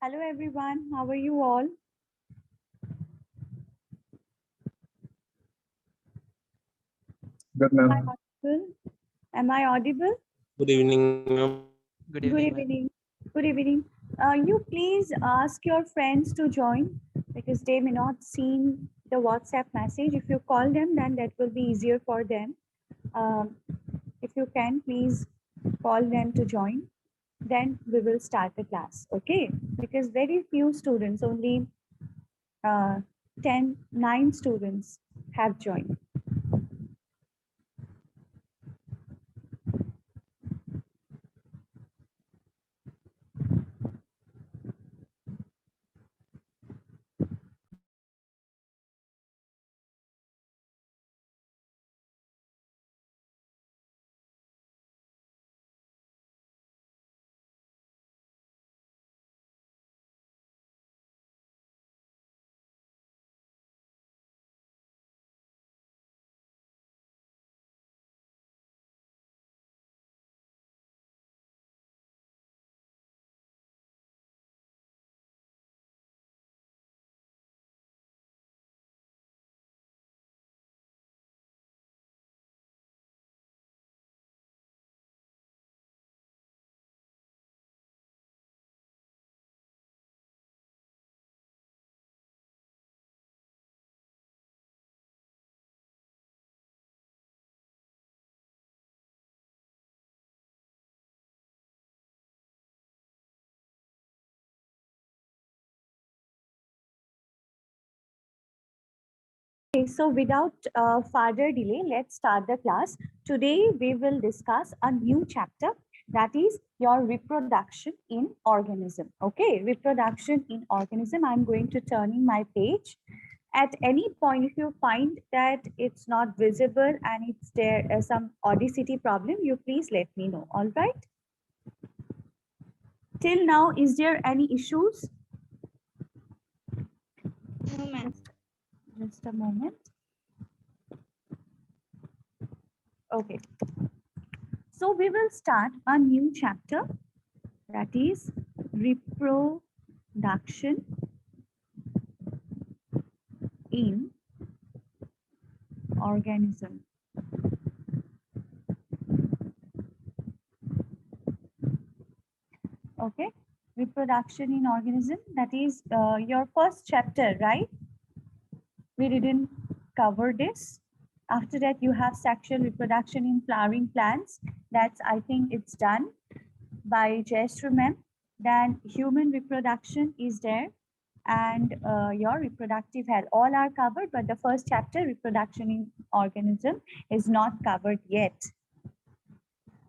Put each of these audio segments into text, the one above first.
Hello everyone, how are you all? Good, Am I ma'am. audible? Am I audible? Good evening, ma'am. Good Good evening, ma'am. evening. Good evening. You please ask your friends to join because they may not seen the WhatsApp message. If you call them, then that will be easier for them. Um, if you can, please call them to join. Then we will start the class, okay? Because very few students, only uh, 9 students have joined. Okay, so without further delay, let's start the class. Today, we will discuss a new chapter, that is your reproduction in organism. Okay, reproduction in organism. I'm going to turn in my page. At any point, if you find that it's not visible and it's there some audacity problem, you please let me know. All right. Till now, is there any issues? No, ma'am. Just a moment. Okay. So we will start a new chapter, that is reproduction in organism. Okay, reproduction in organism, that is your first chapter, right? We didn't cover this. After that, you have sexual reproduction in flowering plants. That's, I think it's done by Jayashree ma'am. Then human reproduction is there, and your reproductive health. All are covered, but the first chapter, reproduction in organism, is not covered yet.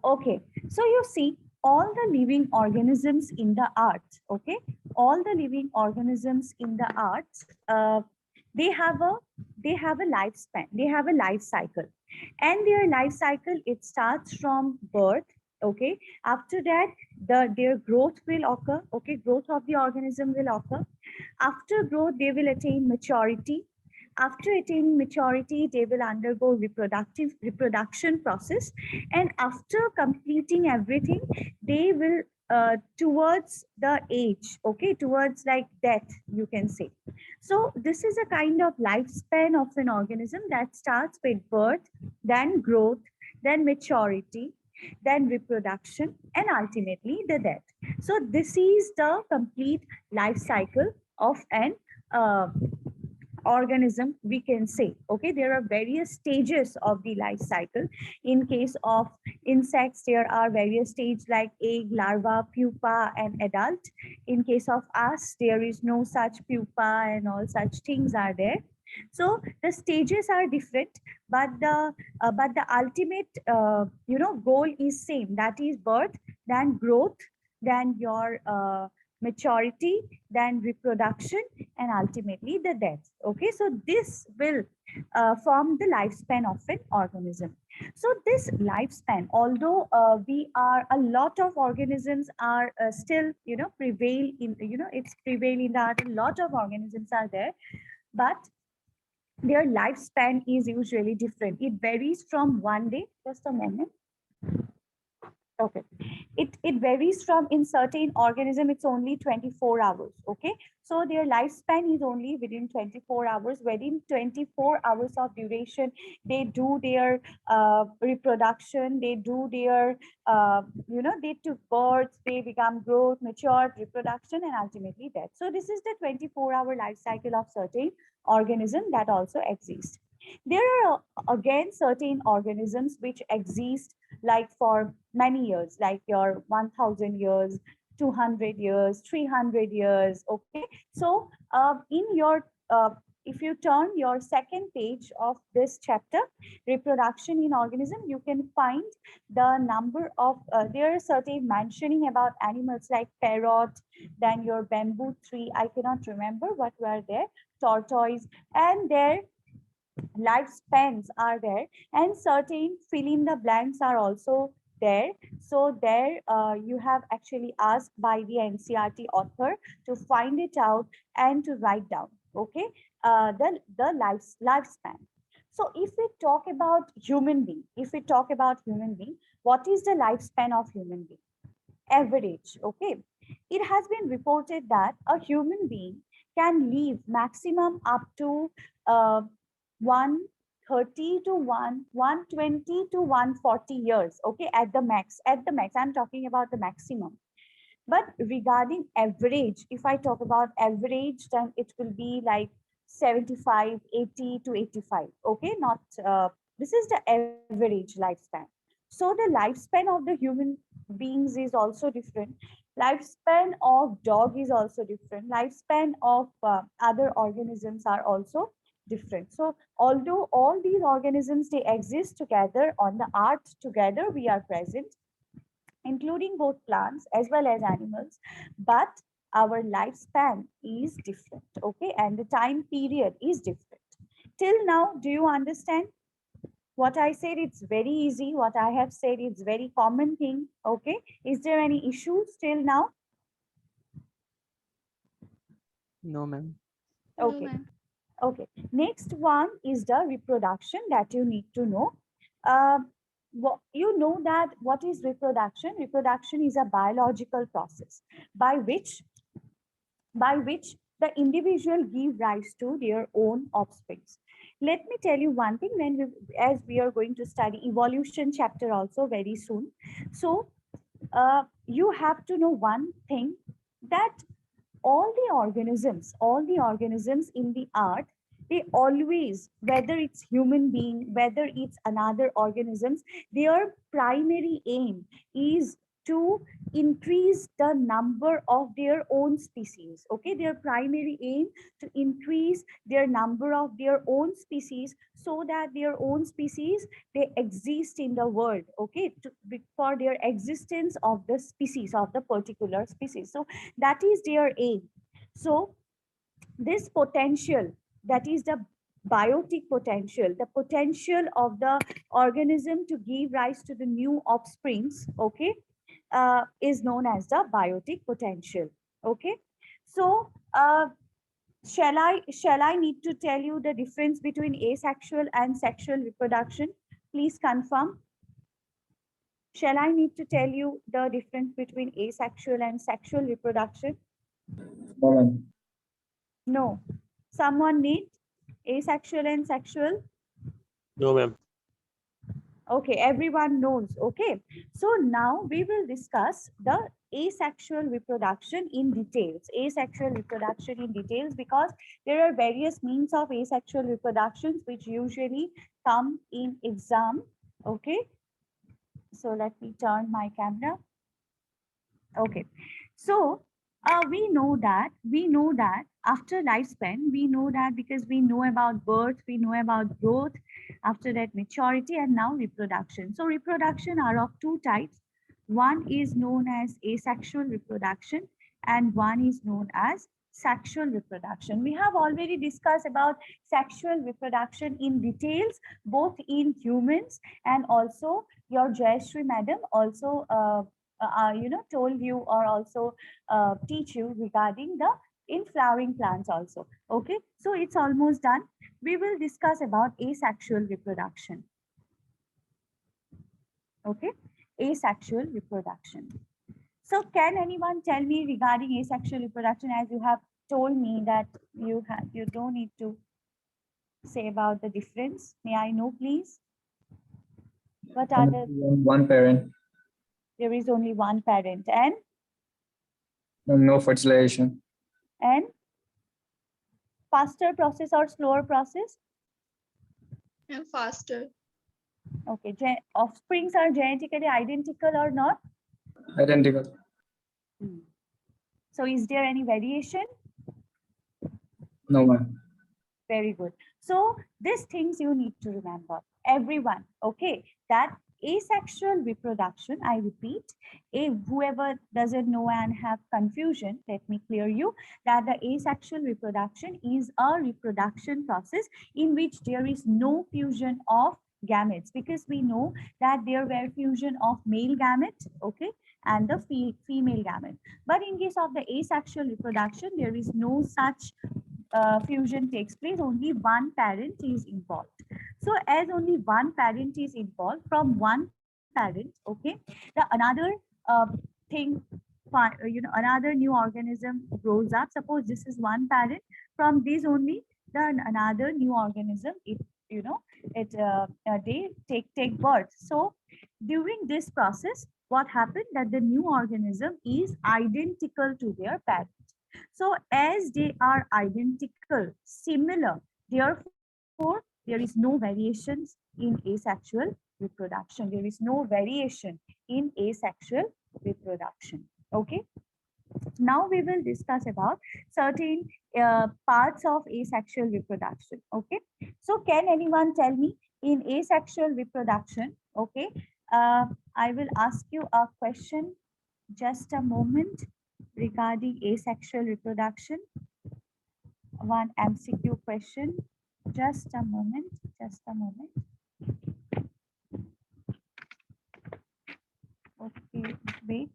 Okay, so you see all the living organisms in the earth, okay? All the living organisms in the earth, they have a lifespan, they have a life cycle. And their life cycle, it starts from birth, okay? After that, their growth will occur, okay? Growth of the organism will occur. After growth, they will attain maturity. After attaining maturity, they will undergo reproduction process, and after completing everything, they will towards the age, okay, towards like death, you can say. So this is a kind of lifespan of an organism that starts with birth, then growth, then maturity, then reproduction, and ultimately the death. So this is the complete life cycle of an uh, organism, we can say. Okay, there are various stages of the life cycle. In case of insects, there are various stages like egg, larva, pupa, and adult. In case of us, there is no such pupa and all such things are there. So the stages are different, but the ultimate goal is same, that is birth, then growth, then your maturity, then reproduction, and ultimately the death. Okay, so this will form the lifespan of an organism. So this lifespan, although we are a lot of organisms are still prevail in, it's prevail in that a lot of organisms are there, but their lifespan is usually different. It varies from one day, just a moment. Okay. It it varies from, in certain organism it's only 24 hours. Okay, so their lifespan is only within 24 hours. Within 24 hours of duration they do their reproduction, they do their they took birth, they become growth, matured, reproduction, and ultimately death. So this is the 24-hour life cycle of certain organism that also exist. There are again certain organisms which exist like for many years, like your 1000 years, 200 years, 300 years. Okay, so in your if you turn your second page of this chapter, reproduction in organism, you can find the number of there are certain mentioning about animals like parrot, then your bamboo tree, I cannot remember what were there, tortoise, and their lifespans are there, and certain fill in the blanks are also there. So there you have actually asked by the NCRT author to find it out and to write down, okay, lifespan. So if we talk about human being, what is the lifespan of human being? Average, okay. It has been reported that a human being can live maximum up to uh, 130 to 120 to 140 years, okay, at the max. I'm talking about the maximum. But regarding average, if I talk about average, then it will be like 75, 80 to 85, okay, not this is the average lifespan. So the lifespan of the human beings is also different, lifespan of dog is also different, lifespan of other organisms are also different. So although all these organisms they exist together on the earth, together we are present, including both plants as well as animals, but our lifespan is different, okay, and the time period is different. Till now, do you understand what I said? It's very easy. What I have said is very common thing, okay. Is there any issues till now? No, ma'am. No, Okay. ma'am. Okay, next one is the reproduction that you need to know. Uh, you know that what is reproduction? Reproduction is a biological process by which the individual give rise to their own offsprings. Let me tell you one thing, as we are going to study evolution chapter also very soon. So you have to know one thing, that all the organisms in the earth, they always, whether it's human being, whether it's another organisms, their primary aim is to increase the number of their own species, okay. Their primary aim to increase their number of their own species, so that their own species they exist in the world, okay, for their existence of the species, of the particular species. So that is their aim. So this potential, that is the biotic potential, the potential of the organism to give rise to the new offsprings, okay, is known as the biotic potential, okay. So shall I need to tell you the difference between asexual and sexual reproduction? Please confirm. Shall I need to tell you the difference between asexual and sexual reproduction? Moment. No. Someone need asexual and sexual? No, ma'am. Okay, everyone knows. Okay, so now we will discuss the asexual reproduction in details. Asexual reproduction in details, because there are various means of asexual reproductions which usually come in exam. Okay, so let me turn my camera. Okay, so we know that after lifespan, we know that because we know about birth, we know about growth, after that maturity, and now reproduction. So reproduction are of two types. One is known as asexual reproduction and one is known as sexual reproduction. We have already discussed about sexual reproduction in details, both in humans, and also your Jayashree madam also told you or also teach you regarding the in flowering plants also. Okay, so it's almost done. We will discuss about asexual reproduction. Okay, asexual reproduction. So can anyone tell me regarding asexual reproduction, as you have told me that you don't need to say about the difference. May I know, please? What are the, One parent, there is only one parent, and no fertilization. faster process or slower process? And faster. Okay, offsprings are genetically identical or not? Identical. So is there any variation? No, ma'am. Very good. So these things you need to remember, everyone, okay, that asexual reproduction, I repeat, whoever doesn't know and have confusion, let me clear you that the asexual reproduction is a reproduction process in which there is no fusion of gametes, because we know that there were fusion of male gamete, okay, and the female gamete. But in case of the asexual reproduction, there is no such fusion takes place, only one parent is involved. So as only one parent is involved, from one parent, okay, the another thing, another new organism grows up. Suppose this is one parent, from this only then another new organism, they take birth. So during this process, what happened, that the new organism is identical to their parent. So as they are identical, similar, therefore there is no variations in asexual reproduction. There is no variation in asexual reproduction. Okay. Now we will discuss about certain parts of asexual reproduction. Okay. So can anyone tell me in asexual reproduction? Okay. I will ask you a question. Just a moment. Regarding asexual reproduction, one MCQ question. Just a moment. Okay, wait.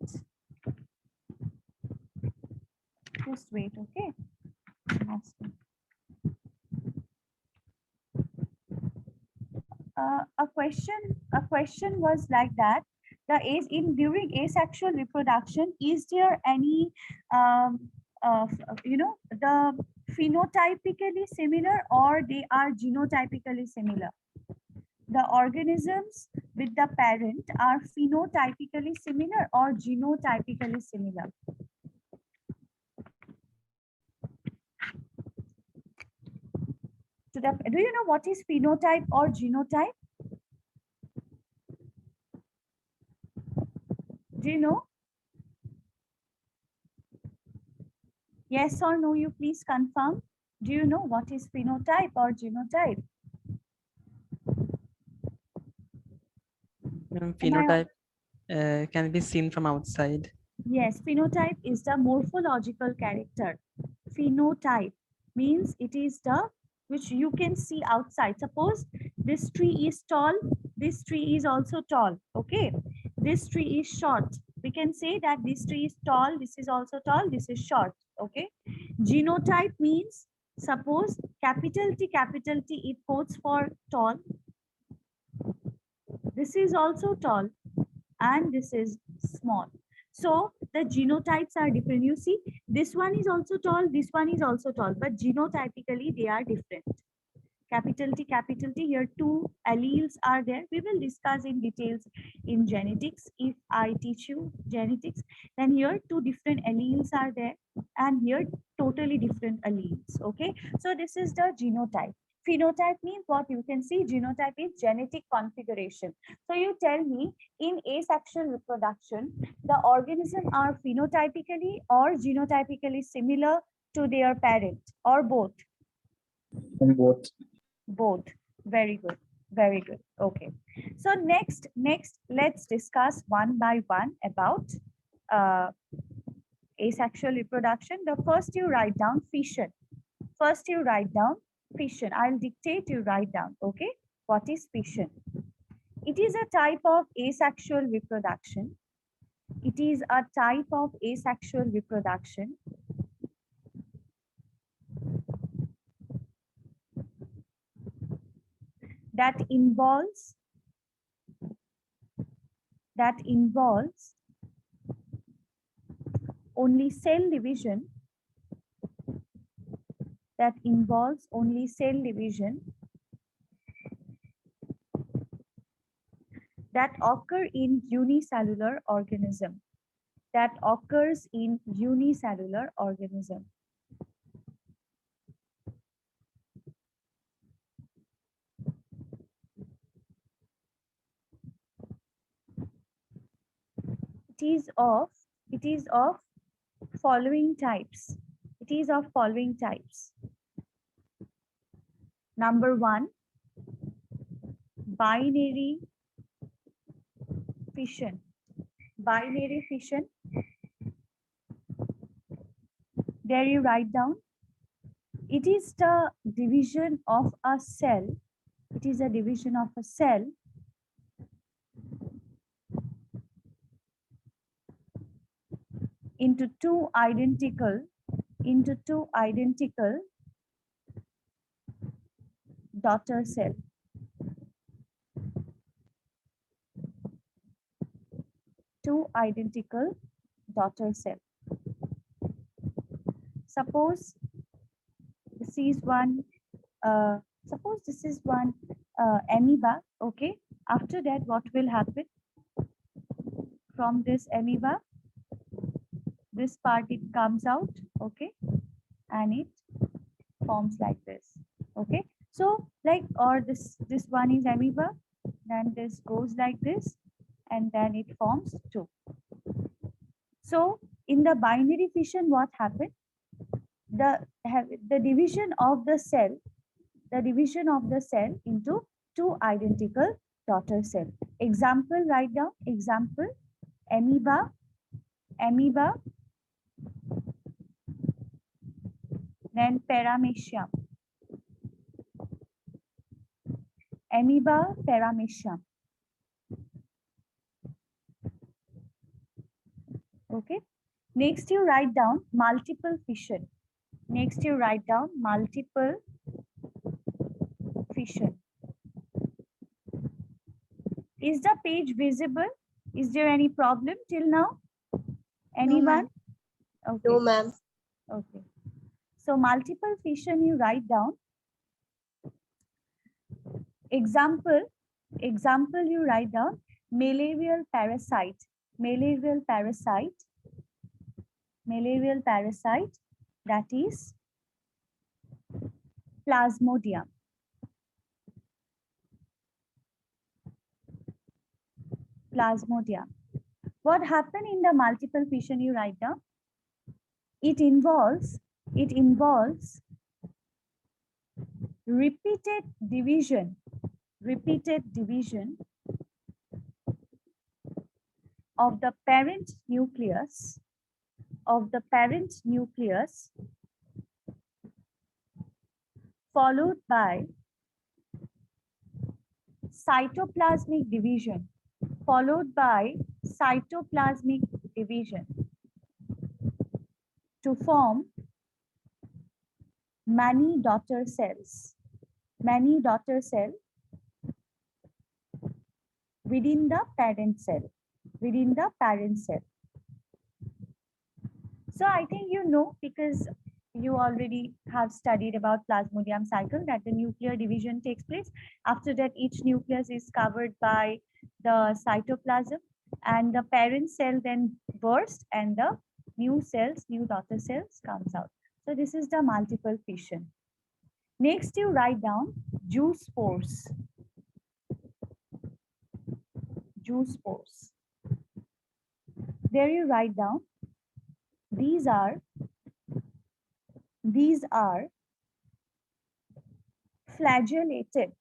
Just wait, okay? I'm asking. A question was like that. During asexual reproduction, is there any the phenotypically similar, or they are genotypically similar? The organisms with the parent are phenotypically similar or genotypically similar? Do you know what is phenotype or genotype? Do you know? Yes or no, you please confirm. Do you know what is phenotype or genotype? Phenotype can be seen from outside. Yes, phenotype is the morphological character. Phenotype means it is the which you can see outside. Suppose this tree is tall, this tree is also tall. Okay, this tree is short. We can say that this tree is tall, this is also tall, this is short. Okay, genotype means suppose capital T, it codes for tall. This is also tall and this is small. So the genotypes are different. You see, this one is also tall, this one is also tall, but genotypically they are different. Capital T, here two alleles are there. We will discuss in details in genetics. If I teach you genetics, then here two different alleles are there, and here totally different alleles. Okay, so this is the genotype. Phenotype means what you can see. Genotype is genetic configuration. So you tell me, in asexual reproduction, the organism are phenotypically or genotypically similar to their parent, or both? Both. Both. Very good. Very good. Okay. So next, let's discuss one by one about asexual reproduction. The first you write down fission. First you write down fission. I'll dictate, you write down. Okay. What is fission? It is a type of asexual reproduction. It is a type of asexual reproduction that involves only cell division, that involves only cell division, that occur in unicellular organism, that occurs in unicellular organism. It is of following types. It is of following types. Number 1, binary fission. Binary fission. There you write down. It is the division of a cell. It is a division of a cell into two identical daughter cell. Two identical daughter cell. Suppose this is one. Suppose this is one amoeba. Okay. After that, what will happen? From this amoeba, this part it comes out. Okay, and it forms like this. Okay. So like, or this one is amoeba, then this goes like this, and then it forms two. So in the binary fission, what happened? The division of the cell into two identical daughter cell. Example, write down. Example, amoeba, then paramecium. Amoeba, paramecium. Okay. Next, you write down multiple fission. Next, you write down multiple fission. Is the page visible? Is there any problem till now? Anyone? Okay. No, ma'am. Okay. So multiple fission you write down. Example you write down malarial parasite. Malarial parasite, that is Plasmodium. Plasmodium. What happened in the multiple fission you write down? It involves repeated division of the parent nucleus followed by cytoplasmic division to form many daughter cells within the parent cell. So I think you know, because you already have studied about Plasmodium cycle, that the nuclear division takes place. After that, each nucleus is covered by the cytoplasm, and the parent cell then bursts, and the new daughter cells comes out. So this is the multiple fission. Next, you write down zoospores. There you write down, these are flagellated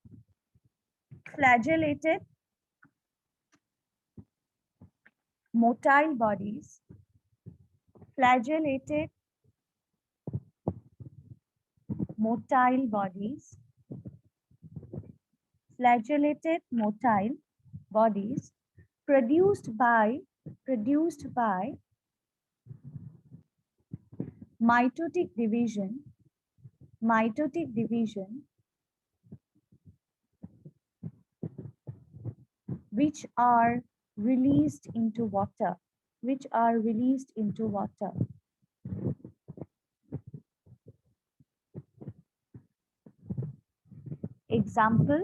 motile bodies, produced by mitotic division, which are released into water. which are released into water. Example,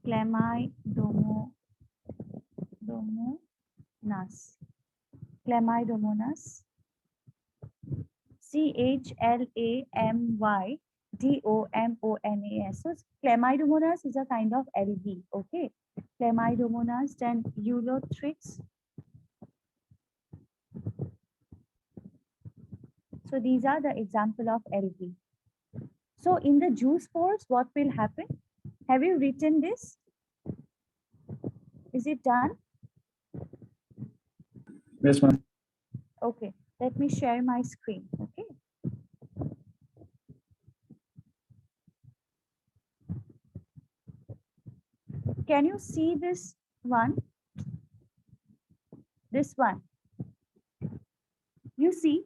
Chlamydomonas. Chlamydomonas. Chlamydomonas. So Chlamydomonas is a kind of algae. Okay. Chlamydomonas, then Eulothrix. So these are the example of algae. So in the zoospores, what will happen? Have you written this? Is it done? Yes, ma'am. Okay, let me share my screen. Okay. Can you see this one? This one. You see,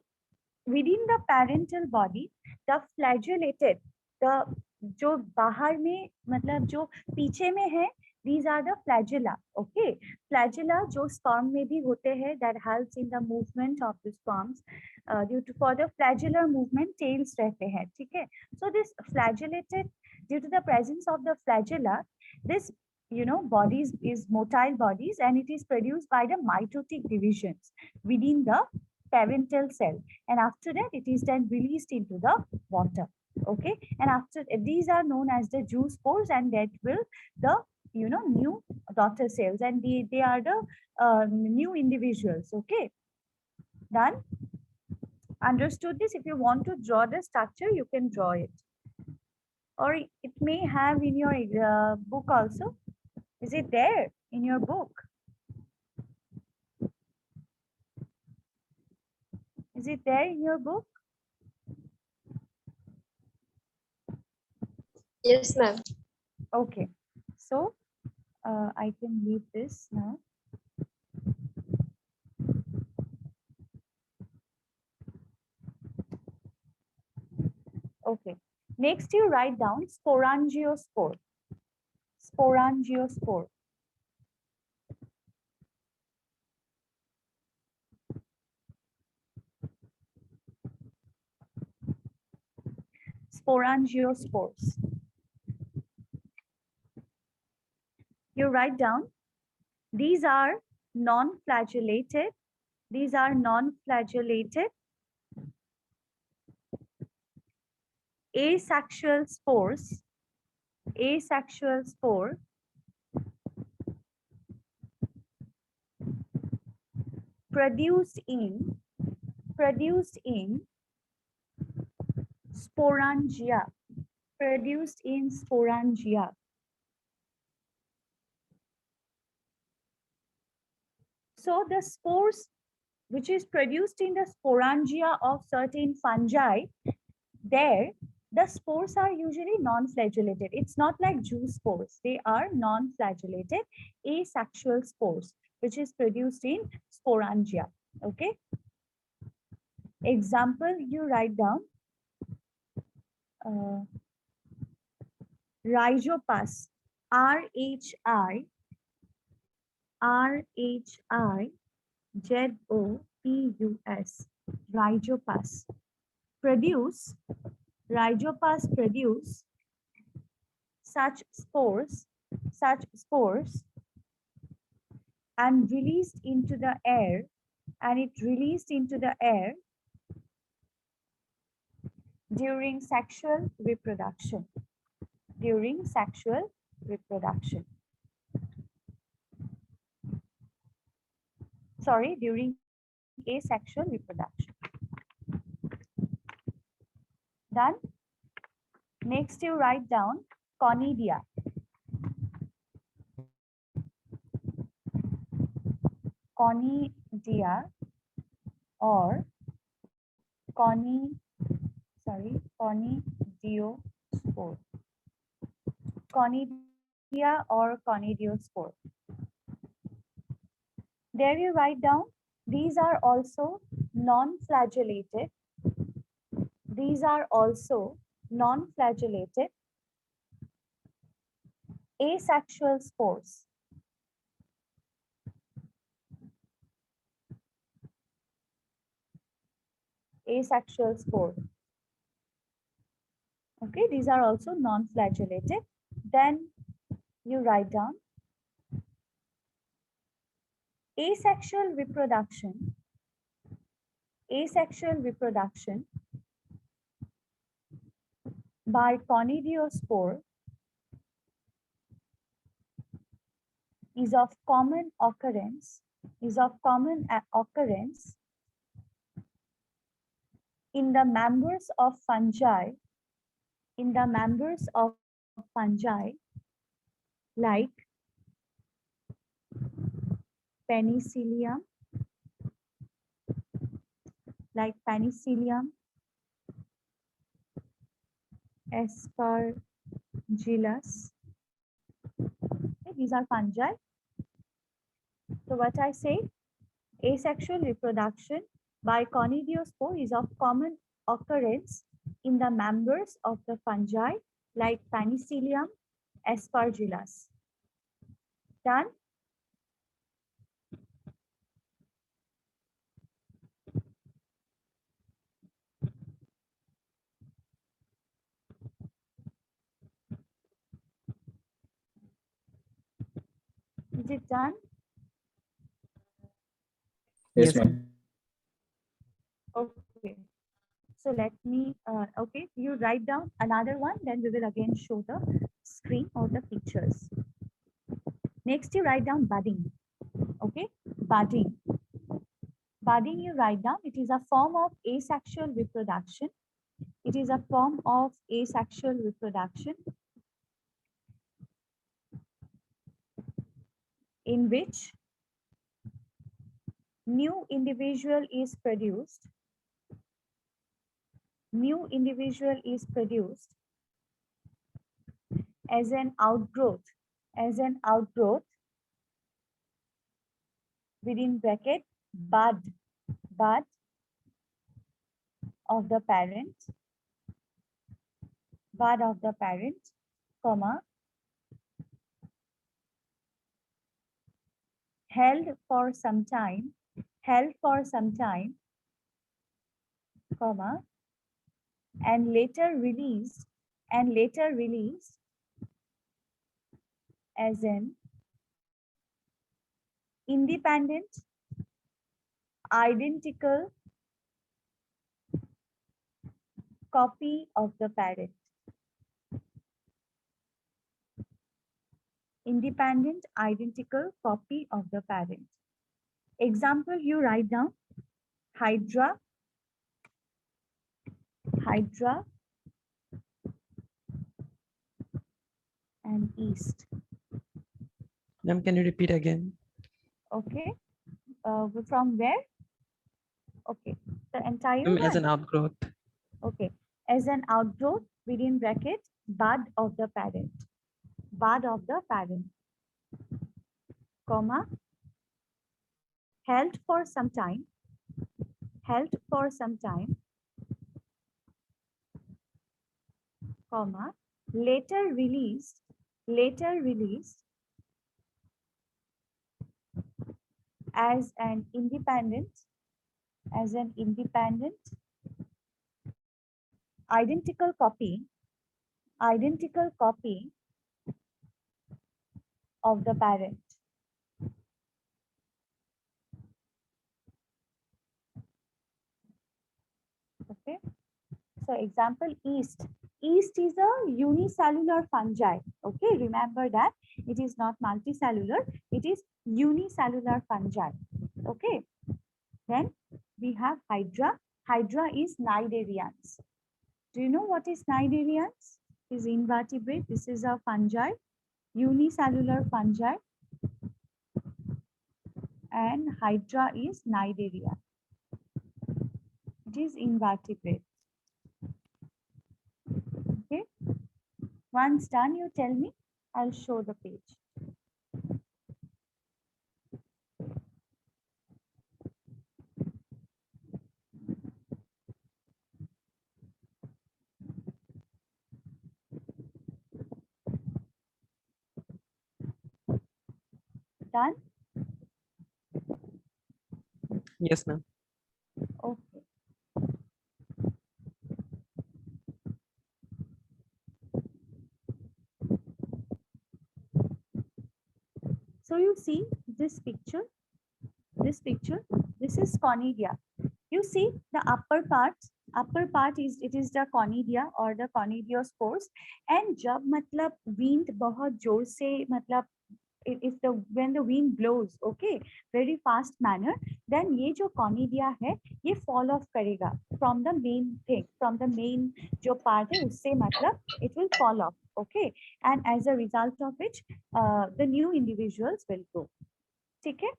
within the parental body, the flagellated, the जो बाहर में मतलब जो पीछे में है, these are the flagella. Okay, flagella जो sperm में भी होते हैं, that helps in the movement of the sperms. Due to for the flagellar movement, tails रहते हैं, ठीक है? So this flagellated, due to the presence of the flagella, this bodies is motile bodies, and it is produced by the mitotic divisions within the parental cell, and after that it is then released into the water. Okay, and after these are known as the zoospores, and that will the new daughter cells, and they are the new individuals. Okay, done. Understood this? If you want to draw the structure, you can draw it, or it may have in your book also. Is it there in your book? Is it there in your book? Yes, ma'am. Okay, so I can leave this now. Okay, next you write down sporangiospore. Sporangiospore. Sporangiospores. You write down, these are non-flagellated. These are non-flagellated asexual spores. Asexual spore produced in sporangia. Produced in sporangia. So the spores which is produced in the sporangia of certain fungi, there the spores are usually non-flagellated. It's not like zoospores. They are non-flagellated asexual spores, which is produced in sporangia. Okay. Example, you write down Rhizopas, RHIZOPUS, Rhizopas. Rhizopas produce such spores and released into the air, and it released into the air during sexual reproduction. During sexual reproduction. Sorry, during asexual reproduction. Done. Next, you write down conidia. Conidia or conidiospore. Conidia or conidiospore. There you write down, these are also non-flagellated. These are also non-flagellated asexual spores. asexual spore. Okay, these are also non-flagellated. Then you write down asexual reproduction. Asexual reproduction by conidiospore is of common occurrence in the members of fungi like Penicillium, Aspergillus. Okay, these are fungi. So what I say, asexual reproduction by conidiospore is of common occurrence in the members of the fungi like Penicillium, Aspergillus. Done? Is it done? Yes, Yes, ma'am. Okay. So let me, okay, you write down another one, then we will again show the screen or the pictures. Next, you write down budding. Okay, budding. Budding, you write down, it is a form of asexual reproduction. It is a form of asexual reproduction in which new individual is produced. New individual is produced as an outgrowth within bracket bud of the parent, comma, held for some time, comma, and later released as an independent, identical copy of the parent. Independent, identical copy of the parent. Example, you write down Hydra, and yeast. Ma'am, can you repeat again? Okay, from where? Okay, the entire Ma'am, as one. an outgrowth. Okay, as an outgrowth within bracket bud of the parent, comma, held for some time, comma, later released as an independent, identical copy of the parent. Okay, so example, yeast. Yeast is a unicellular fungi. Okay, remember that it is not multicellular, it is unicellular fungi. Okay, then we have Hydra. Hydra is cnidarians. Do you know what is cnidarians? Is invertebrate. This is a fungi, unicellular fungi, and Hydra is cnidaria. It is invertebrate. Okay. Once done, you tell me. I'll show the page. Done? Yes, ma'am. Okay. see this picture, this is conidia. You see the upper part is, it is the conidia or the conidiospores. And जब मतलब wind बहुत जोर से मतलब if the when the wind blows, okay, very fast manner, then ये जो conidia है ये fall off करेगा from the main thing, from the main जो part है उससे मतलब it will fall off, okay, and as a result of which the new individuals will grow. ठीक है?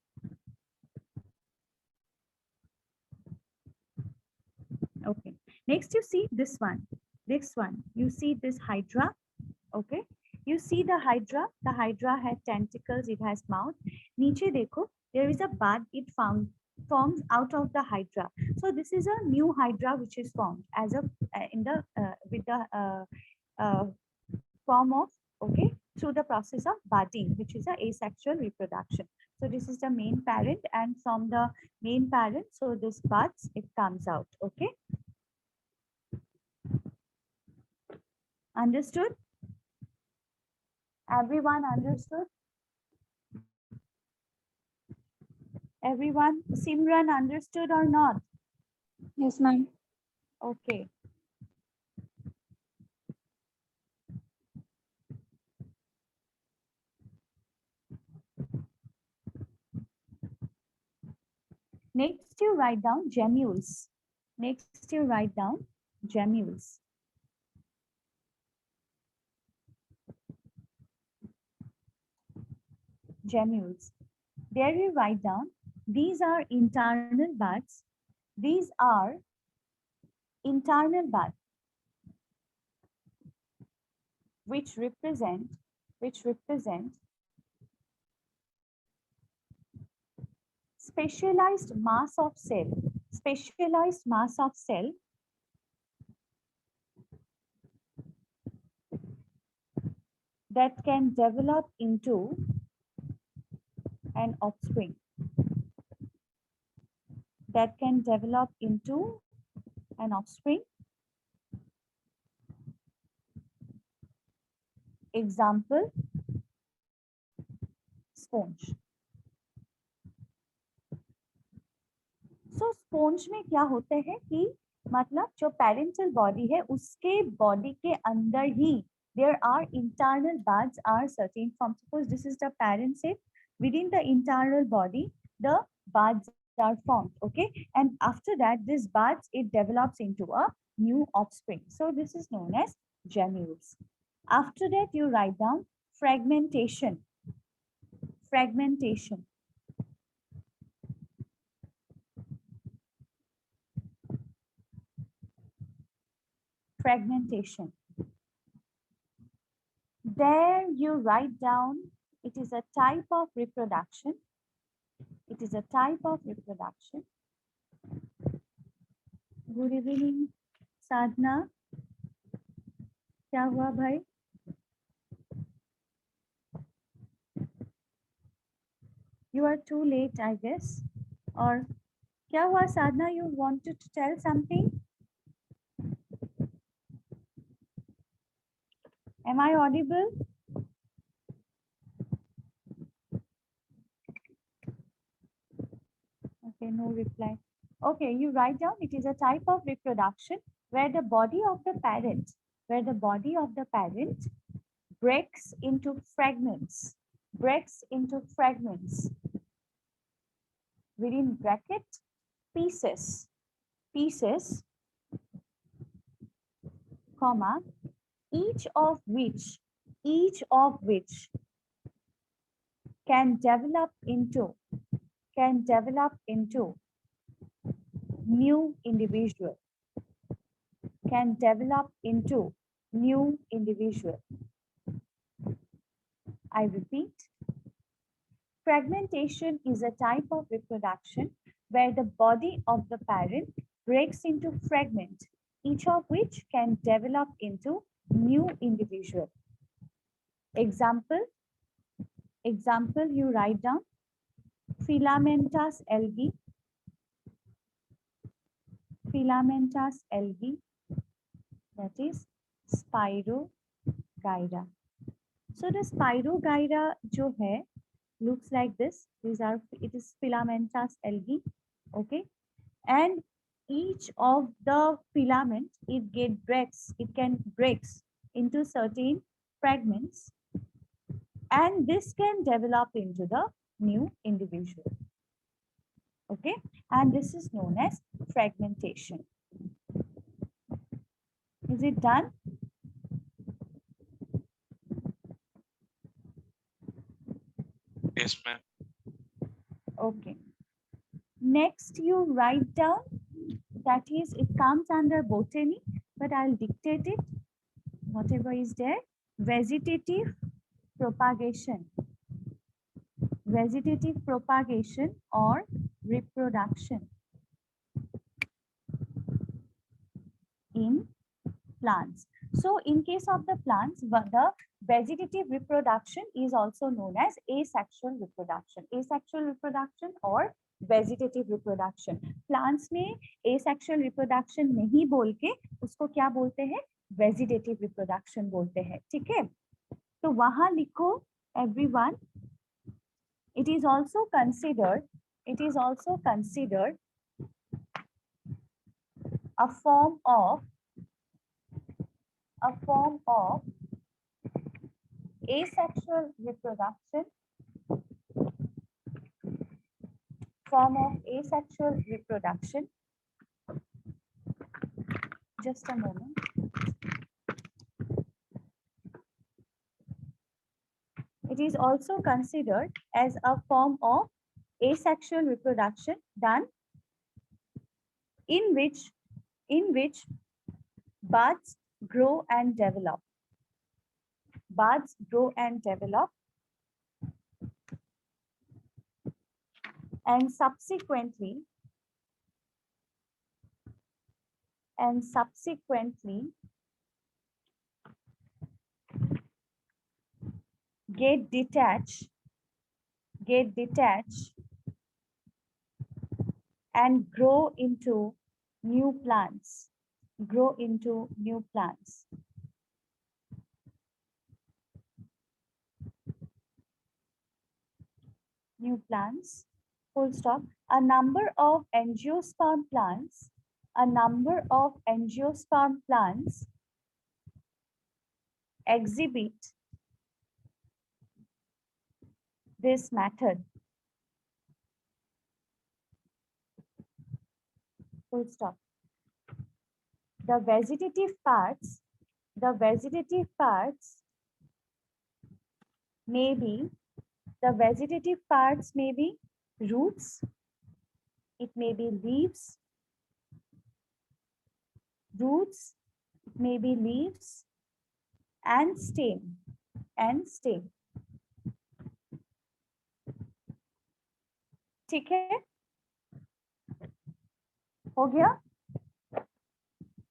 Okay, next you see this one. You see this hydra, okay, you see the hydra had tentacles, it has mouth. नीचे देखो, there is a bud, it forms out of the hydra. So this is a new hydra which is formed as a in the with the form of, okay, through the process of budding, which is a asexual reproduction. So this is the main parent, and from the main parent, so this buds, it comes out, okay. Understood? Everyone understood? Everyone, Simran, understood or not? Yes, ma'am. Okay. Next, you write down gemmules. Gemmules. There you write down, these are internal buds. These are internal buds, which represent specialized mass of cell, that can develop into an offspring. Example, sponge. So sponge में क्या होता है कि मतलब जो parental body है उसके body के अंदर ही there are internal buds are certain forms. Suppose this is the parent cell. Within the internal body, the buds are formed, okay, and after that this buds, it develops into a new offspring. So this is known as gemmules. After that, you write down fragmentation. There you write down, it is a type of reproduction. Good evening, Sadhna. क्या हुआ भाई? You are too late, I guess. Or क्या हुआ Sadhna? You wanted to tell something? Am I audible? Okay, no reply. Okay, you write down, it is a type of reproduction where the body of the parent breaks into fragments. Within bracket, pieces, comma, each of which can develop into new individual. I repeat, fragmentation is a type of reproduction where the body of the parent breaks into fragments, each of which can develop into new individual. Example, you write down filamentous algae, that is Spirogyra. So the Spirogyra जो है looks like this. It is filamentous algae, okay? And each of the filament, it can breaks into certain fragments, and this can develop into the new individual, okay? And this is known as fragmentation. Is it done? Yes, ma'am. Okay. Next, you write down, that is, it comes under botany, but I'll dictate it, whatever is there. Vegetative propagation. Vegetative propagation or reproduction in plants. So in case of the plants, the vegetative reproduction is also known as asexual reproduction. Asexual reproduction or vegetative reproduction. Plants में asexual reproduction नहीं बोल के उसको क्या बोलते हैं? Vegetative reproduction बोलते हैं, ठीक है? तो वहाँ लिखो everyone. It is also considered a form of asexual reproduction, Just a moment. It is also considered as a form of asexual reproduction done in which buds grow and develop. Buds grow and develop, and subsequently get detached and grow into new plants. Full stop. A number of angiosperm plants exhibit this method. Full stop. The vegetative parts may be roots, it may be leaves, and stem. ठीक है? हो गया?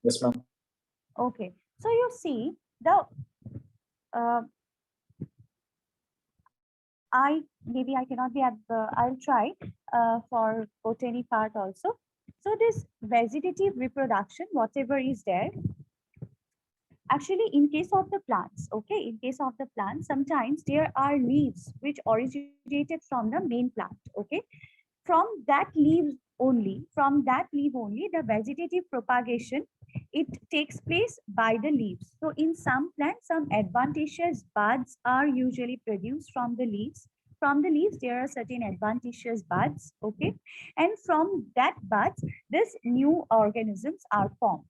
Yes, ma'am. Okay, so you see the I cannot be at the, I'll try for botany part also. So this vegetative reproduction, whatever is there, actually in case of the plants, okay, sometimes there are leaves which originated from the main plant, okay. From that leaf only, the vegetative propagation, it takes place by the leaves. So in some plants, some adventitious buds are usually produced from the leaves. From the leaves, there are certain adventitious buds, okay? And from that buds, these new organisms are formed.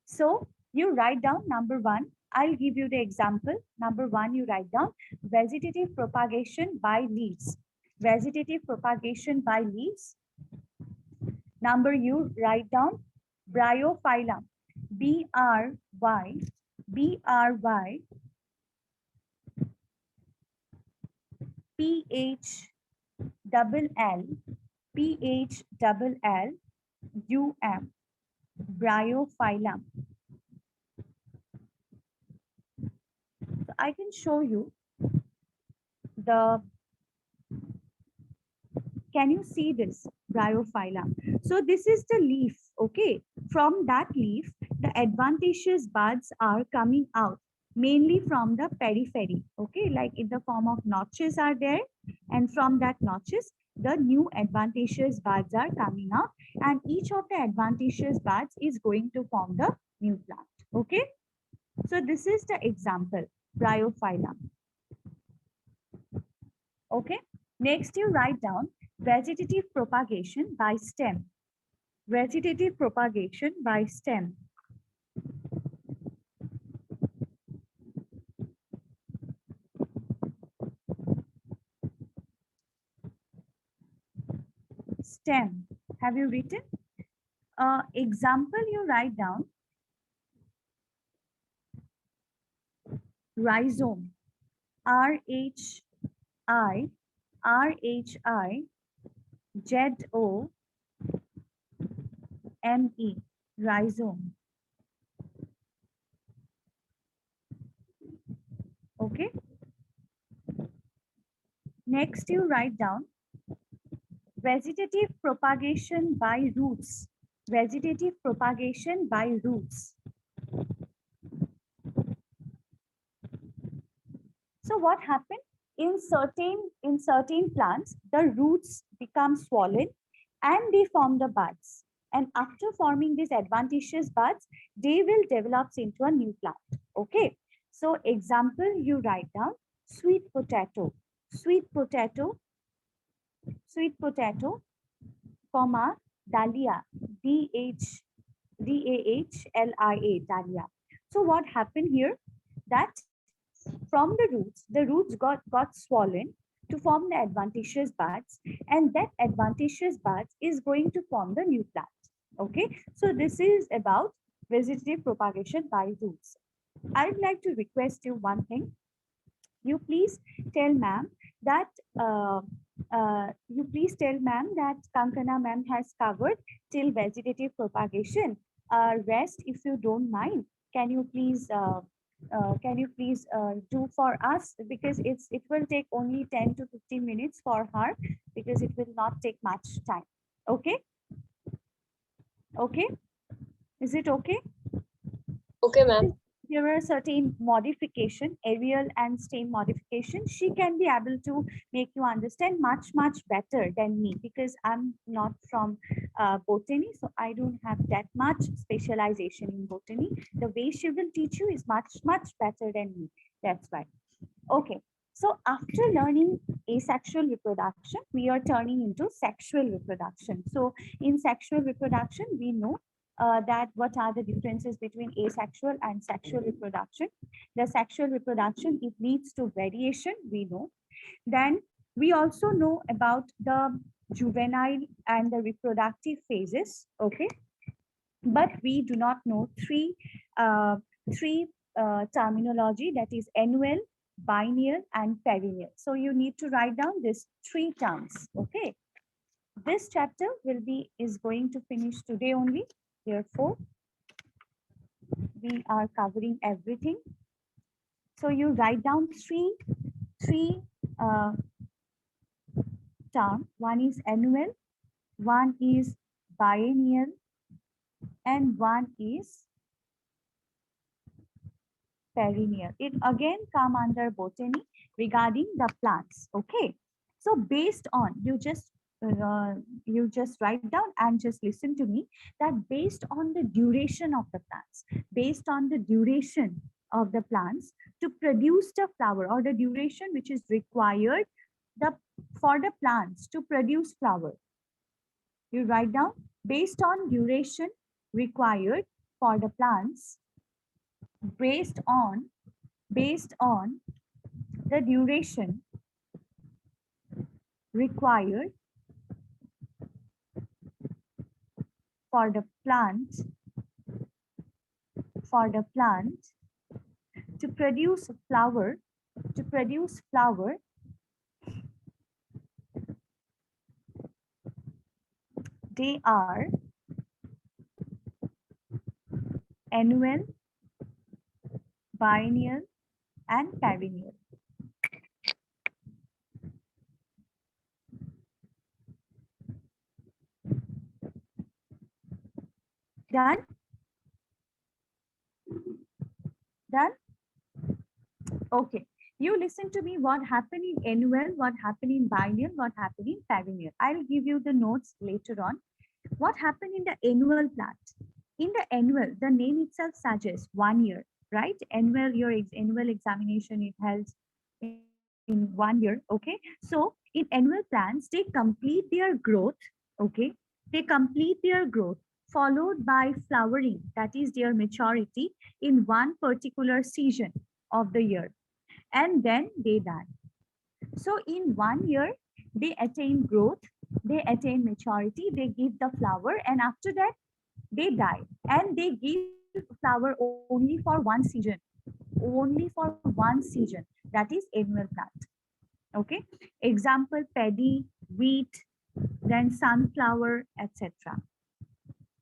So you write down number 1. I'll give you the example. Number 1, you write down vegetative propagation by leaves. Number, you write down bryophyllum. B-R-Y P-H-double-L-U-M. Bryophyllum. So I can show you the, can you see this bryophyllum? So this is the leaf, okay? From that leaf, the adventitious buds are coming out, mainly from the periphery, okay? Like in the form of notches are there. And from that notches, the new adventitious buds are coming out, and each of the adventitious buds is going to form the new plant. Okay. So this is the example, Bryophylla. Okay. Next, you write down vegetative propagation by stem. Vegetative propagation by stem. Stem. Have you written? Example, you write down rhizome. R-H-I-Z-O-M-E. Rhizome. Okay. Next, you write down vegetative propagation by roots. Vegetative propagation by roots. So what happened? In certain plants, the roots become swollen and they form the buds. And after forming these adventitious buds, they will develop into a new plant. Okay. So example, you write down sweet potato. Sweet potato, comma, dahlia, D-A-H-L-I-A, dahlia. So what happened here? That from the roots got swollen to form the adventitious buds, and that adventitious buds is going to form the new plant. Okay, so this is about vegetative propagation by roots. I'd like to request you one thing. You please tell ma'am that Kankana ma'am has covered till vegetative propagation. Rest, if you don't mind, can you please do for us, because it will take only 10 to 15 minutes for her, because it will not take much time. Okay. Okay. Is it okay? Okay, ma'am. There are certain modification, aerial and stain modification. She can be able to make you understand much better than me, because I'm not from botany, so I don't have that much specialization in botany. The way she will teach you is much better than me. That's why. Okay. So after learning asexual reproduction, we are turning into sexual reproduction. So in sexual reproduction, we know that what are the differences between asexual and sexual reproduction. The sexual reproduction, it leads to variation, we know. Then we also know about the juvenile and the reproductive phases, okay? But we do not know three terminology, that is annual, biennial, and perennial. So you need to write down these three terms, okay? This chapter is going to finish today only. Therefore, we are covering everything. So you write down three terms. One is annual, one is biennial, and one is perennial. It again come under botany regarding the plants. Okay. So based on, you just write down and just listen to me, that based on the duration of the plants, to produce the flower, or the duration which is required for the plants to produce flower, you write down based on duration required for the plants, based on the duration required for the plant to produce flower, they are annual, biennial, and perennial. Done? Done? Okay. You listen to me what happened in annual, what happened in biennial, what happened in perennial. I'll give you the notes later on. What happened in the annual plant? In the annual, the name itself suggests 1 year, right? Annual, your annual examination, it held in 1 year, okay? So in annual plants, they complete their growth, okay? They complete their growth followed by flowering, that is their maturity in one particular season of the year, and then they die. So in 1 year, they attain growth, they attain maturity, they give the flower, and after that, they die. And they give flower only for one season, only for one season, that is annual plant. Okay, example, paddy, wheat, then sunflower, etc.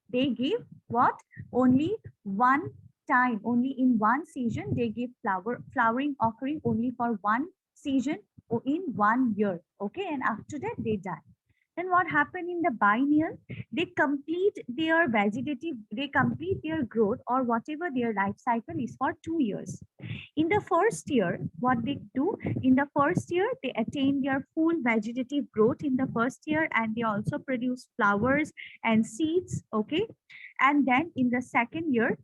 They give what? Only one time, only in one season, they give flowering occurring only for one season or in 1 year. Okay, and after that, they die. Then what happened in the biennial? They complete their vegetative, they complete their growth or whatever their life cycle is for 2 years. In the first year, what they do, in the first year, they attain their full vegetative growth in the first year, and they also produce flowers and seeds, okay? And then in the second year,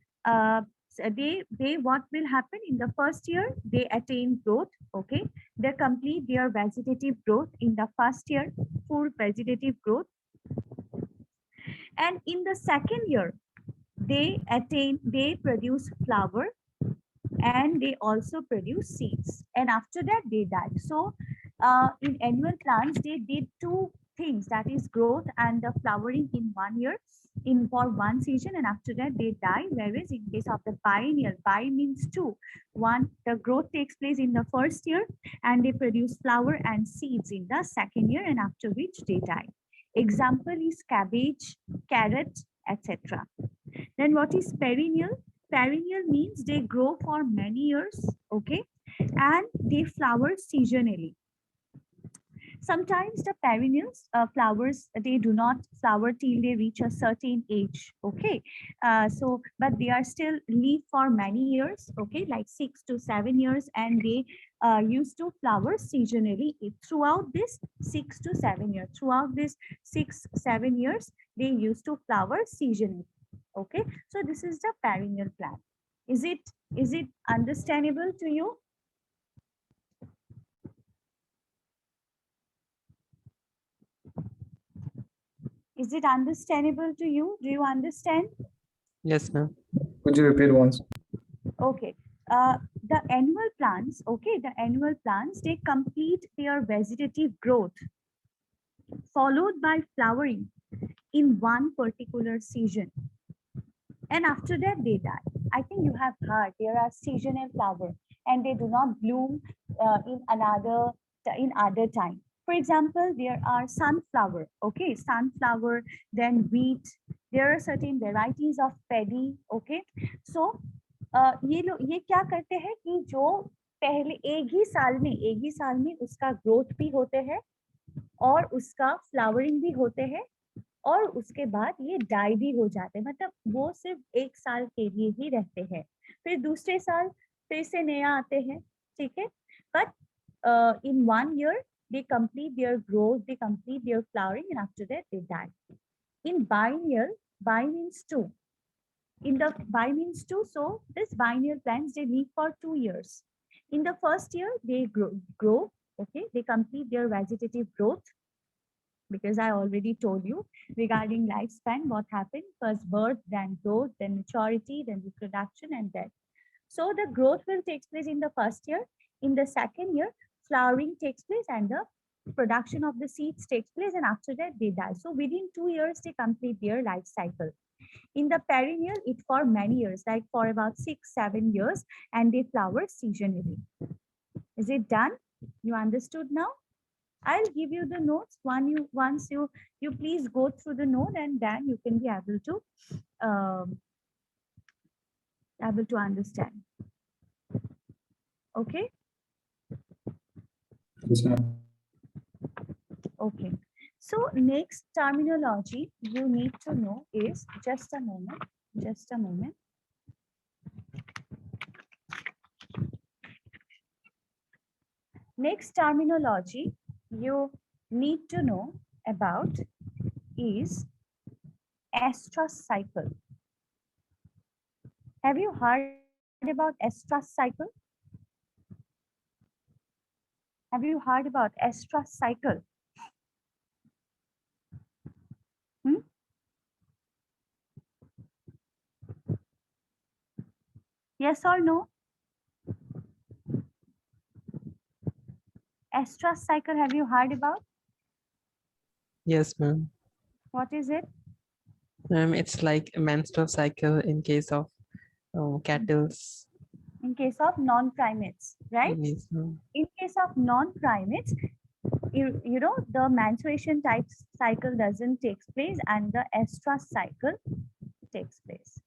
so they what will happen in the first year, they attain growth, okay? They complete their vegetative growth in the first year, full vegetative growth. And in the second year, they produce flower and they also produce seeds. And after that, they die. So in annual plants, they did two things, that is growth and the flowering in 1 year in for one season, and after that they die. Whereas in case of the biennial, bi means 2. One, the growth takes place in the first year and they produce flower and seeds in the second year, and after which they die. Example is cabbage, carrot, etc. Then what is perennial? Perennial means they grow for many years, okay, and they flower seasonally. Sometimes the perennials flowers, they do not flower till they reach a certain age, okay. But they are still live for many years, okay, like 6 to 7 years, and they used to flower seasonally throughout this 6 to 7 years. Throughout this 6-7 years, they used to flower seasonally, okay. So this is the perennial plant. Is it understandable to you? Is it understandable to you? Do you understand? Yes, ma'am. Could you repeat once? Okay. The annual plants, okay, the annual plants, they complete their vegetative growth followed by flowering in one particular season. And after that, they die. I think you have heard there are seasonal flowers and they do not bloom in other time. For example, there are sunflower, okay, sunflower, then wheat. There are certain varieties of paddy, okay. So ये क्या करते हैं कि जो पहले एक ही साल में उसका ग्रोथ भी होते हैं और उसका फ्लावरिंग भी होते हैं और उसके बाद ये डाई भी हो जाते हैं, मतलब वो सिर्फ 1 साल के लिए ही रहते हैं, फिर दूसरे साल फिर से नया आते हैं, ठीक है. But in 1 year they complete their growth, they complete their flowering, and after that they die. In biennial, bi means 2. In the bi means 2, so this biennial plants, they live for 2 years. In the first year they grow, okay, they complete their vegetative growth, because I already told you regarding lifespan, what happened: first birth, then growth, then maturity, then reproduction, and death. So the growth will take place in the first year. In the second year, flowering takes place and the production of the seeds takes place, and after that they die. So within 2 years, they complete their life cycle. In the perennial, it for many years, like for about 6-7 years, and they flower seasonally. Is it done? You understood now? I'll give you the notes. Once you please go through the note, and then you can be able to understand. Okay. Yes, ma'am. Okay. So next terminology you need to know is, just a moment. Next terminology you need to know about is estrous cycle. Have you heard about estrous cycle? Have you heard about estrous cycle? Hmm? Yes or no? Estrous cycle, have you heard about? Yes, ma'am. What is it? It's like a menstrual cycle in case of cattle's. In case of non-primates, right? Yes, ma'am. In case of non-primates, you know, the menstruation type cycle doesn't take place and the estrous cycle takes place.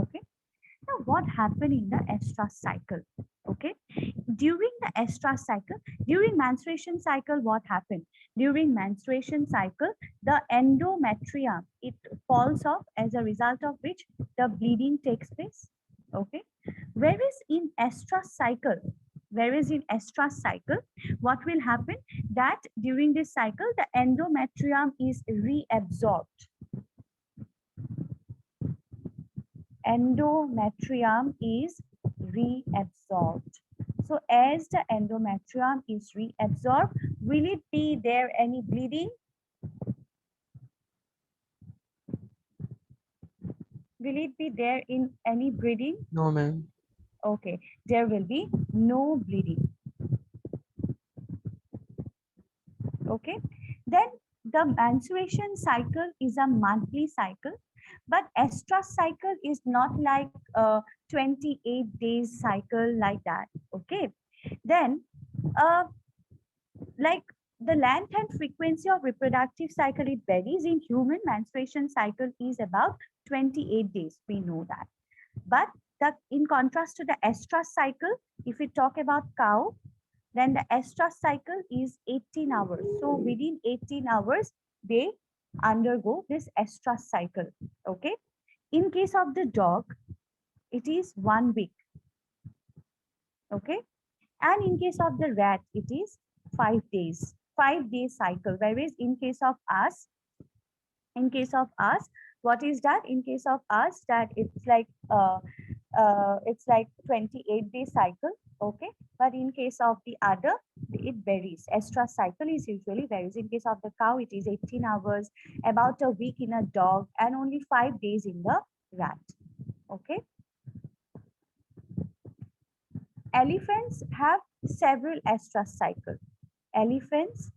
Okay. Now, what happened in the estrous cycle? Okay. During the estrous cycle, during menstruation cycle, what happened? During menstruation cycle, the endometrium, it falls off, as a result of which the bleeding takes place. Okay. Whereas in estrous cycle, what will happen? That during this cycle, the endometrium is reabsorbed. Endometrium is reabsorbed. So as the endometrium is reabsorbed, will it be there any bleeding? Will it be there in any bleeding? No, ma'am. Okay, there will be no bleeding. Okay, then the menstruation cycle is a monthly cycle, but estrous cycle is not like a 28 days cycle like that. Okay, then like the length and frequency of reproductive cycle, it varies. In human, menstruation cycle is about 28 days, we know that. But in contrast to the estrous cycle, if we talk about cow, then the estrous cycle is 18 hours. So within 18 hours, they undergo this estrous cycle. Okay. In case of the dog, it is 1 week. Okay. And in case of the rat, it is 5 days. 5-day cycle. Whereas in case of us, what is that? In case of us, that it's like 28-day cycle. Okay, but in case of the other, it varies. Estrous cycle is usually varies. In case of the cow, it is 18 hours, about a week in a dog, and only 5 days in the rat. Okay. Elephants have several estrous cycles. Elephants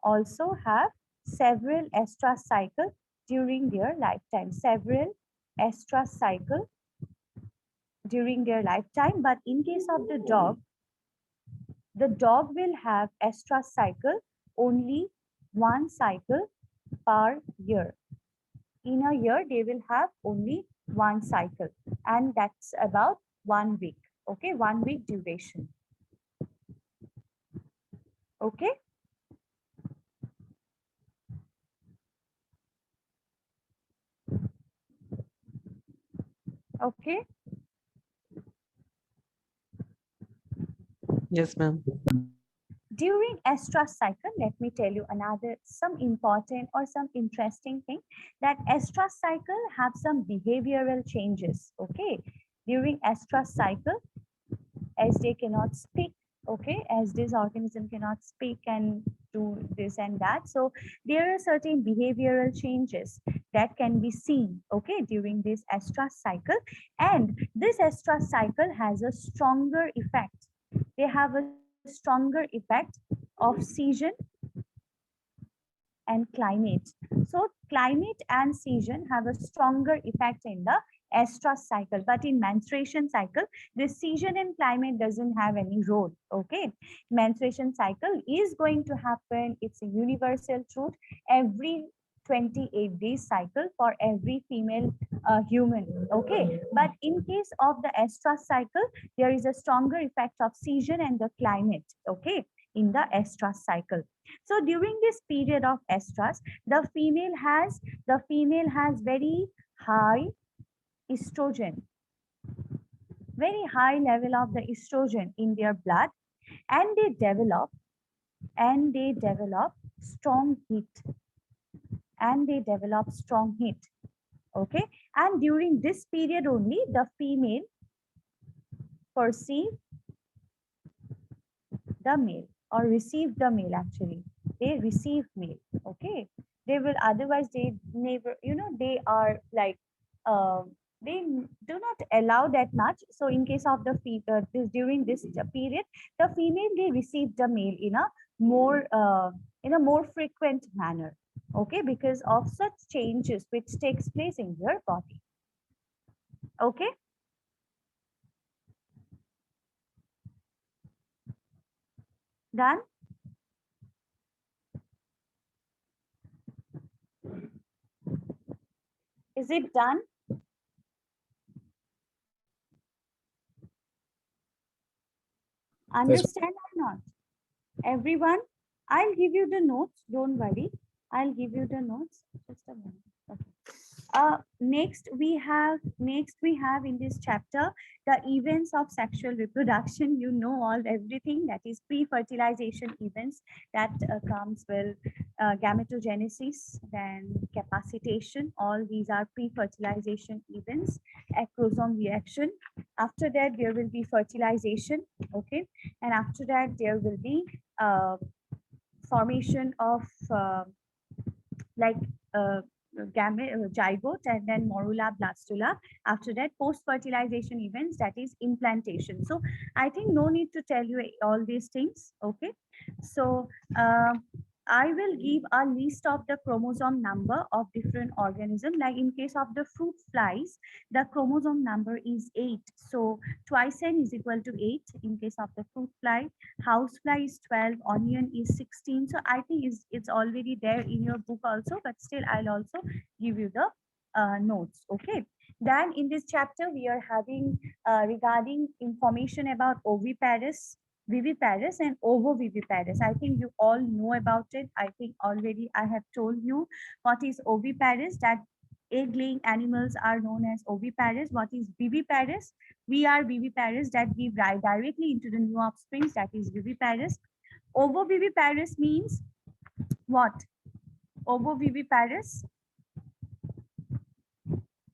also have several estrous cycles during their lifetime. Several estrous cycles during their lifetime. But in case of the dog will have estrous cycle only 1 cycle per year. In a year, they will have only 1 cycle, and that's about 1 week. Okay, 1 week duration. Okay. Okay. Yes, ma'am. During estrous cycle, let me tell you some important or some interesting thing, that estrous cycle have some behavioral changes. Okay, during estrous cycle, as they cannot speak, okay, as this organism cannot speak and do this and that, so there are certain behavioral changes that can be seen, okay, during this estrous cycle. And this estrous cycle has a stronger effect. They have a stronger effect of season and climate. So climate and season have a stronger effect in the estrous cycle, but in menstruation cycle, the season and climate doesn't have any role. Okay, menstruation cycle is going to happen. It's a universal truth. Every 28 days cycle for every female human. Okay, but in case of the estrous cycle, there is a stronger effect of season and the climate. Okay, in the estrous cycle. So during this period of estrus, the female has very high estrogen. very high level of the estrogen in their blood, and they develop strong heat, okay, and during this period only the female perceive the male or receive the male. Actually they receive male, okay. They will, otherwise they never, you know, they are like they do not allow that much. So in case of the during this period, the female, they receive the male in a more frequent manner, okay, because of such changes which takes place in your body, okay. Done? Is it done? Understand or not? Everyone, I'll give you the notes. Don't worry. I'll give you the notes. Just a moment. Okay. Next we have in this chapter the events of sexual reproduction. You know everything that is pre-fertilization events that comes with gametogenesis, then capacitation. All these are pre-fertilization events. Acrosome reaction. After that there will be fertilization, okay, and after that there will be formation of zygote and then morula blastula. After that post fertilization events, that is implantation. So I think no need to tell you all these things, okay. So I will give a list of the chromosome number of different organisms. Like in case of the fruit flies, the chromosome number is 8. So twice n is equal to 8 in case of the fruit fly. Housefly is 12, onion is 16. So I think it's already there in your book also, but still I'll also give you the notes, okay. Then in this chapter we are having regarding information about oviparous, viviparous and ovoviviparous. I think you all know about it. I think already I have told you what is oviparous, that egg-laying animals are known as oviparous. What is viviparous? We are viviparous, that give rise directly into the new offsprings, that is viviparous. Ovoviviparous means what? Ovoviviparous?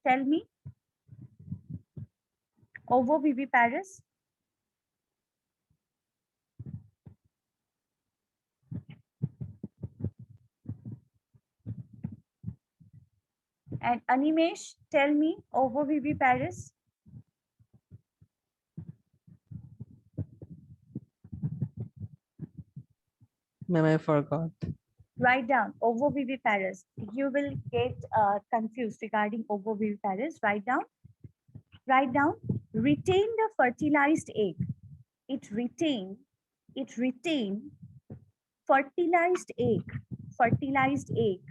Tell me. Ovoviviparous? And Animesh, tell me, ovoviviparous? Ma'am, I forgot. Write down ovoviviparous. You will get confused regarding ovoviviparous. Write down. Write down. Retain the fertilized egg. It retain fertilized egg. Fertilized egg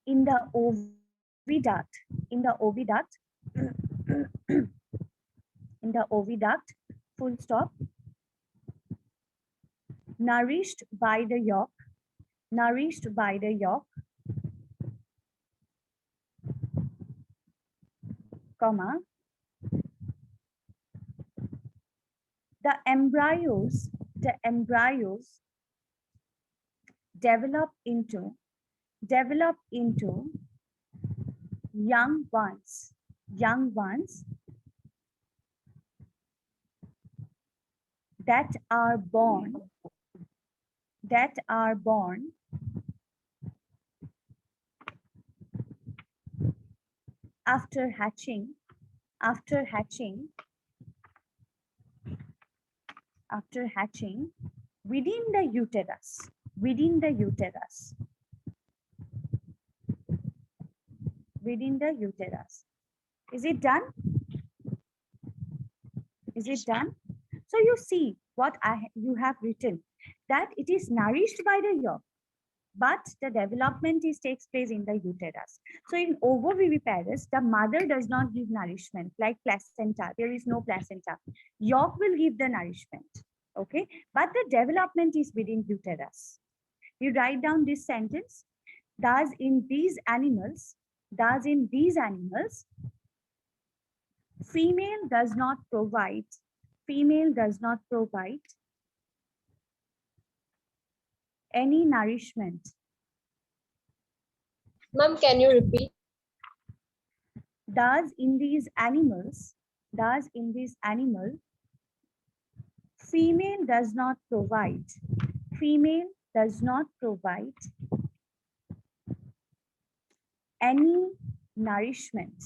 in the oviduct. In the oviduct. In the oviduct. Full stop. Nourished by the yolk. Nourished by the yolk, comma, the embryos develop into young ones that are born after hatching within the uterus. Is it done? Is it done? So you see what you have written, that it is nourished by the yolk, but the development takes place in the uterus. So in ovoviviparous, the mother does not give nourishment like placenta. There is no placenta. Yolk will give the nourishment, okay? But the development is within uterus. You write down this sentence. Thus in these animals, Female does not provide. Female does not provide any nourishment. Ma'am, can you repeat? Does in these animals, female does not provide. Female does not provide any nourishment.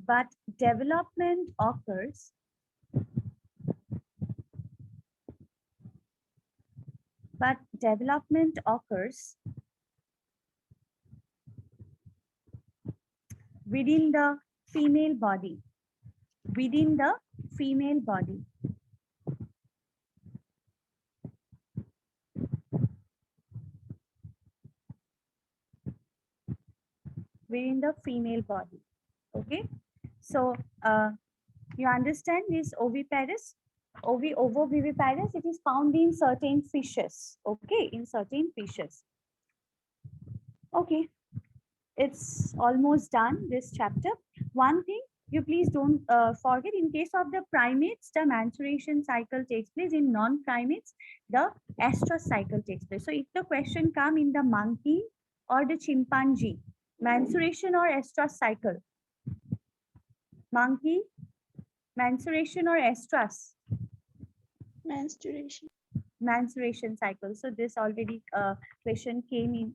But development occurs within the female body. Within the female body. Within the female body. Okay. So you understand this oviparous? Ovoviviparous, it is found in certain fishes. Okay, in certain fishes. Okay, it's almost done, this chapter. One thing you please don't forget, in case of the primates, the menstruation cycle takes place. In non-primates, the estrous cycle takes place. So if the question come in the monkey or the chimpanzee, menstruation or estrous cycle? Monkey, menstruation or estrus? Menstruation. Menstruation cycle. So this already question came in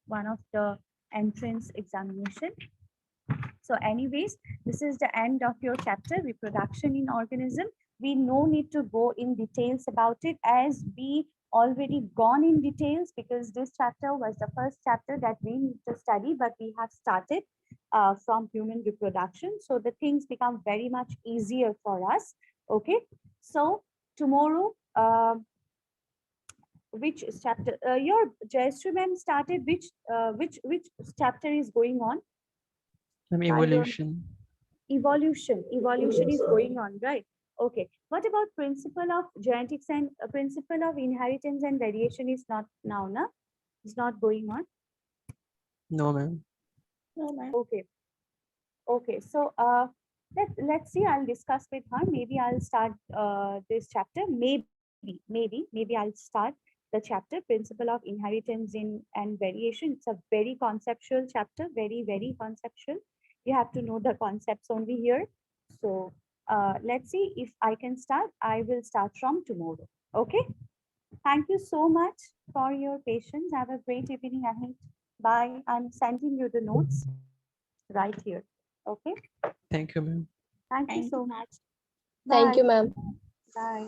one of the entrance examination. So anyways, this is the end of your chapter, reproduction in organism. We no need to go in details about it, as we already gone in details, because this chapter was the first chapter that we need to study, but we have started from human reproduction. So the things become very much easier for us. Okay, so tomorrow, which chapter? Your Jayashree ma'am started which chapter is going on? Evolution. Evolution is going on, right? Okay, what about principle of genetics and principle of inheritance and variation is not now, na? It's not going on. No, ma'am. No, ma'am. Okay, so let's see, I'll discuss with her. Maybe I'll start this chapter. Maybe I'll start the chapter, principle of inheritance in and variation. It's a very conceptual chapter, very conceptual. You have to know the concepts only here. So let's see if I can start. I will start from tomorrow. Okay. Thank you so much for your patience. Have a great evening ahead. Bye. I'm sending you the notes right here. Okay. Thank you, ma'am. Thank you so much. Thank you, Bye. ma'am. Bye.